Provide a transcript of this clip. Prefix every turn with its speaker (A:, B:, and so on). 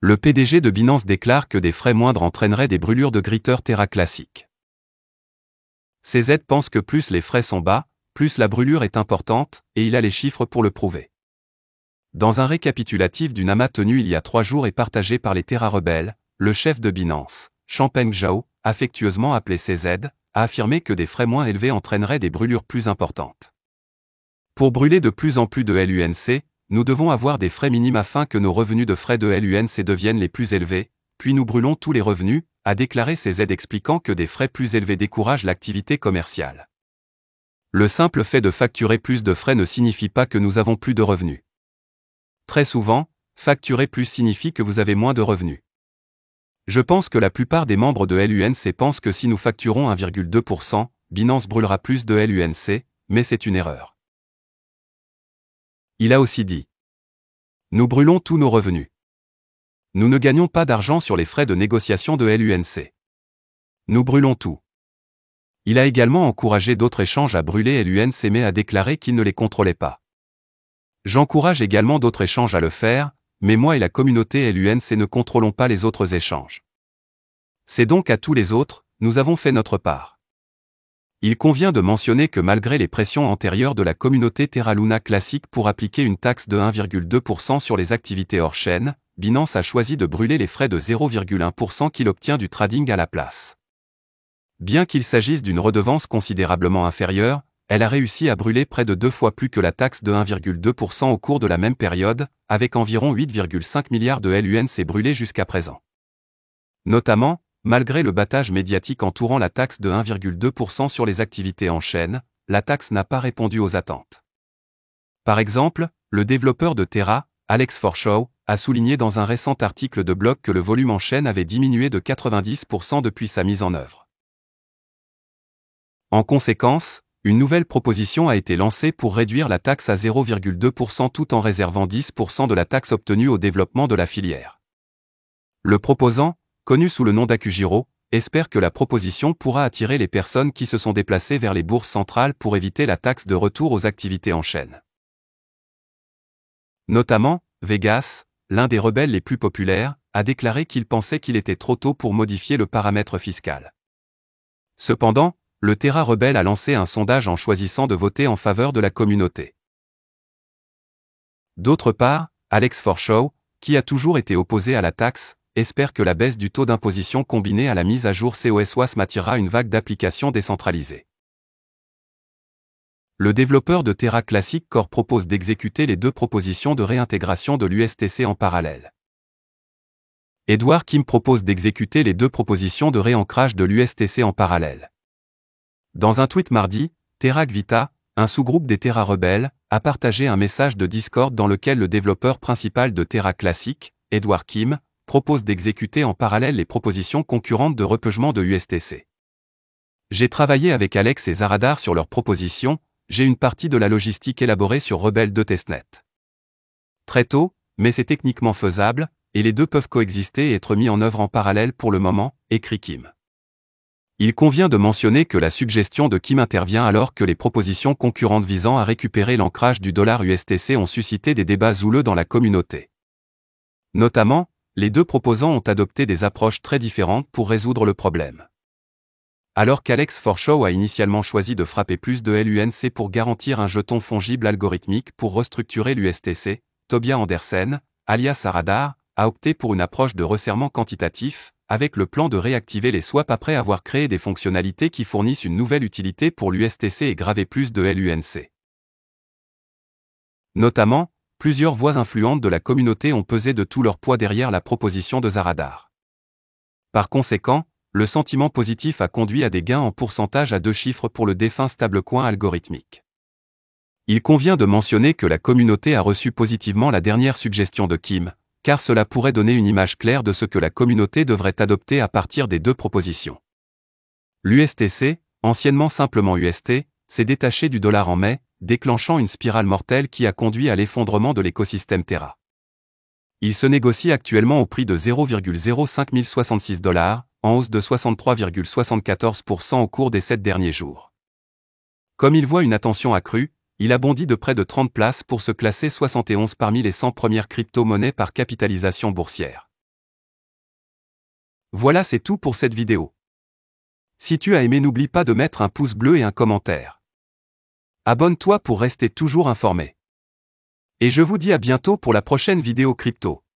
A: Le PDG de Binance déclare que des frais moindres entraîneraient des brûlures de Gritter Terra Classic. CZ pense que plus les frais sont bas, plus la brûlure est importante, et il a les chiffres pour le prouver. Dans un récapitulatif d'une AMA tenue il y a 3 jours et partagé par les Terra rebelles, le chef de Binance, Changpeng Zhao, affectueusement appelé CZ, a affirmé que des frais moins élevés entraîneraient des brûlures plus importantes. Pour brûler de plus en plus de LUNC, nous devons avoir des frais minimes afin que nos revenus de frais de LUNC deviennent les plus élevés, puis nous brûlons tous les revenus, a déclaré CZ expliquant que des frais plus élevés découragent l'activité commerciale. Le simple fait de facturer plus de frais ne signifie pas que nous avons plus de revenus. Très souvent, facturer plus signifie que vous avez moins de revenus. Je pense que la plupart des membres de LUNC pensent que si nous facturons 1,2%, Binance brûlera plus de LUNC, mais c'est une erreur. Il a aussi dit: nous brûlons tous nos revenus. Nous ne gagnons pas d'argent sur les frais de négociation de LUNC. Nous brûlons tout. Il a également encouragé d'autres échanges à brûler LUNC mais a déclaré qu'il ne les contrôlait pas. J'encourage également d'autres échanges à le faire, mais moi et la communauté LUNC ne contrôlons pas les autres échanges. C'est donc à tous les autres, nous avons fait notre part. Il convient de mentionner que malgré les pressions antérieures de la communauté Terra Luna classique pour appliquer une taxe de 1,2% sur les activités hors chaîne, Binance a choisi de brûler les frais de 0,1% qu'il obtient du trading à la place. Bien qu'il s'agisse d'une redevance considérablement inférieure, elle a réussi à brûler près de 2 fois plus que la taxe de 1,2% au cours de la même période, avec environ 8,5 milliards de LUNC brûlés jusqu'à présent. Notamment, malgré le battage médiatique entourant la taxe de 1,2% sur les activités en chaîne, la taxe n'a pas répondu aux attentes. Par exemple, le développeur de Terra, Alex Forshaw, a souligné dans un récent article de blog que le volume en chaîne avait diminué de 90% depuis sa mise en œuvre. En conséquence, une nouvelle proposition a été lancée pour réduire la taxe à 0,2% tout en réservant 10% de la taxe obtenue au développement de la filière. Le proposant, connu sous le nom d'Akujiro, espère que la proposition pourra attirer les personnes qui se sont déplacées vers les bourses centrales pour éviter la taxe de retour aux activités en chaîne. Notamment, Vegas, l'un des rebelles les plus populaires, a déclaré qu'il pensait qu'il était trop tôt pour modifier le paramètre fiscal. Cependant, le Terra rebelle a lancé un sondage en choisissant de voter en faveur de la communauté. D'autre part, Alex Forshaw, qui a toujours été opposé à la taxe, espère que la baisse du taux d'imposition combinée à la mise à jour COS-WASM attirera une vague d'applications décentralisées. Le développeur de Terra Classic Core propose d'exécuter les 2 propositions de réintégration de l'USTC en parallèle. Edward Kim propose d'exécuter les 2 propositions de réancrage de l'USTC en parallèle. Dans un tweet mardi, Terra Gvita, un sous-groupe des Terra rebelles, a partagé un message de Discord dans lequel le développeur principal de Terra Classic, Edward Kim, propose d'exécuter en parallèle les propositions concurrentes de repegement de USTC. J'ai travaillé avec Alex et Zaradar sur leurs propositions, j'ai une partie de la logistique élaborée sur Rebelle de Testnet. Très tôt, mais c'est techniquement faisable, et les 2 peuvent coexister et être mis en œuvre en parallèle pour le moment, écrit Kim. Il convient de mentionner que la suggestion de Kim intervient alors que les propositions concurrentes visant à récupérer l'ancrage du dollar USTC ont suscité des débats houleux dans la communauté. Notamment, les 2 proposants ont adopté des approches très différentes pour résoudre le problème. Alors qu'Alex Forshaw a initialement choisi de frapper plus de LUNC pour garantir un jeton fongible algorithmique pour restructurer l'USTC, Tobias Andersen, alias Zaradar, a opté pour une approche de resserrement quantitatif, avec le plan de réactiver les swaps après avoir créé des fonctionnalités qui fournissent une nouvelle utilité pour l'USTC et graver plus de LUNC. Notamment, plusieurs voix influentes de la communauté ont pesé de tout leur poids derrière la proposition de Zaradar. Par conséquent, le sentiment positif a conduit à des gains en pourcentage à 2 chiffres pour le défunt stablecoin algorithmique. Il convient de mentionner que la communauté a reçu positivement la dernière suggestion de Kim, car cela pourrait donner une image claire de ce que la communauté devrait adopter à partir des 2 propositions. L'USTC, anciennement simplement UST, s'est détaché du dollar en mai, déclenchant une spirale mortelle qui a conduit à l'effondrement de l'écosystème Terra. Il se négocie actuellement au prix de 0,05066 $, en hausse de 63,74% au cours des 7 derniers jours. Comme il voit une attention accrue, il a bondi de près de 30 places pour se classer 71 parmi les 100 premières crypto-monnaies par capitalisation boursière. Voilà, c'est tout pour cette vidéo. Si tu as aimé, n'oublie pas de mettre un pouce bleu et un commentaire. Abonne-toi pour rester toujours informé. Et je vous dis à bientôt pour la prochaine vidéo crypto.